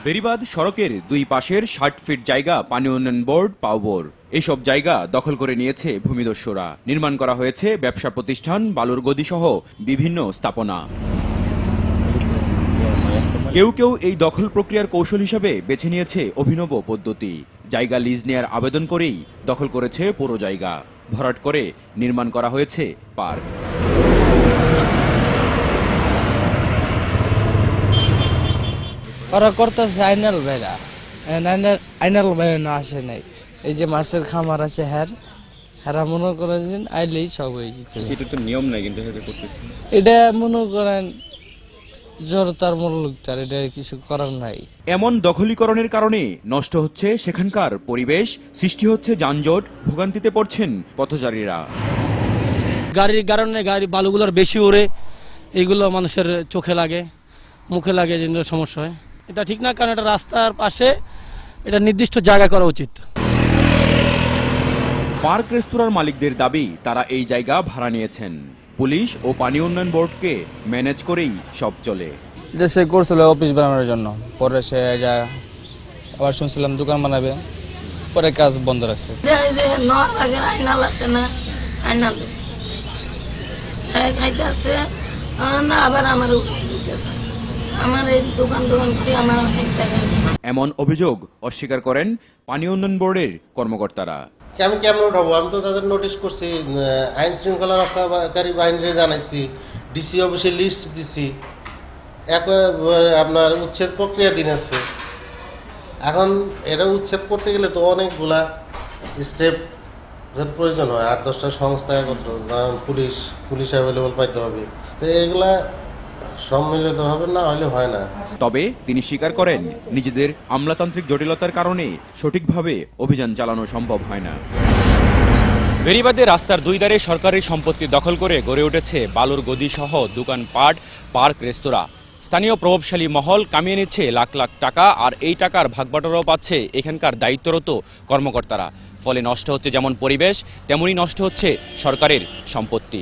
বেড়িবাঁধ সড়কের দুই পাশের ৬০ ফিট জায়গা পানি উন্নয়ন বোর্ড পাওবর এসব জায়গা দখল করে নিয়েছে ভূমিদস্যুরা। নির্মাণ করা হয়েছে ব্যবসা প্রতিষ্ঠান, বালুর গদি সহ বিভিন্ন স্থাপনা। কেউ কেউ এই দখল প্রক্রিয়ার কৌশল হিসেবে বেছে নিয়েছে অভিনব পদ্ধতি। জায়গা লিজ নেয়ার আবেদন করেই দখল করেছে পুরো জায়গা, ভরাট করে নির্মাণ করা হয়েছে পার্ক। ওরা করতেছে আইনাল ভাইরা, আইনাল ভাই না আসে নাই। এই যে মাছের খামার আছে হেরা মনে করেন আইলেই সব হয়ে যেত। এটা তো নিয়ম নাই, কিন্তু করতেছে। এটা মনে করেন জড়তার মূল্য, তার এটা কিছু করার নাই। এমন দখলীকরণের কারণে নষ্ট হচ্ছে সেখানকার পরিবেশ, সৃষ্টি হচ্ছে যানজট, ভোগান্তিতে পড়ছেন পথচারীরা। গাড়ির কারণে গাড়ি বালুগুলোর বেশি ওড়ে, এইগুলো মানুষের চোখে লাগে, মুখে লাগে, যে সমস্যা হয়। এটা ঠিক না, কারণ এটা রাস্তার পাশে, এটা নির্দিষ্ট জায়গা করা উচিত। পার্ক রেস্তোরাঁর মালিকদের দাবি, তারা এই জায়গা ভাড়া নিয়েছেন। পুলিশ ও পানি উন্নয়ন বোর্ডকে ম্যানেজ করেই সব চলে। এটা সে করছিল অফিস বানানোর জন্য, পরে সে আবার শুনছিলাম দোকান বানাবে, পরে কাজ বন্ধ রাখছে। এমন অভিযোগ অস্বীকার করেন পানি উন্নয়ন বোর্ডের কর্মকর্তারা। আমি কেমন উঠাবো? আমি তো তাদের নোটিশ করছি, আইন শৃঙ্খলা রক্ষাকারী বাহিনীকে জানাইছি, ডিসি অফিসে লিস্ট দিছি, আপনার উচ্ছেদ প্রক্রিয়া দিন আছে। এখন এটা উচ্ছেদ করতে গেলে তো অনেকগুলা স্টেপ প্রয়োজন হয়, ৮-১০টা সংস্থা একত্র, পুলিশ অ্যাভেলেবল পাইতে হবে, তো এগুলা সম্মিলিত হবে, না হলে হয় না। তবে তিনি স্বীকার করেন, নিজেদের আমলাতান্ত্রিক জটিলতার কারণে সঠিকভাবে অভিযান চালানো সম্ভব হয় না। বেড়িবাঁধে রাস্তার দুই ধারে সরকারি সম্পত্তি দখল করে গড়ে উঠেছে বালুর গদি সহ দোকানপাট, পার্ক, রেস্তোরাঁ। স্থানীয় প্রভাবশালী মহল কামিয়ে নিচ্ছে লাখ লাখ টাকা, আর এই টাকার ভাগবাটোয়ারাও পাচ্ছে এখানকার দায়িত্বরত কর্মকর্তারা। ফলে নষ্ট হচ্ছে যেমন পরিবেশ, তেমনি নষ্ট হচ্ছে সরকারের সম্পত্তি।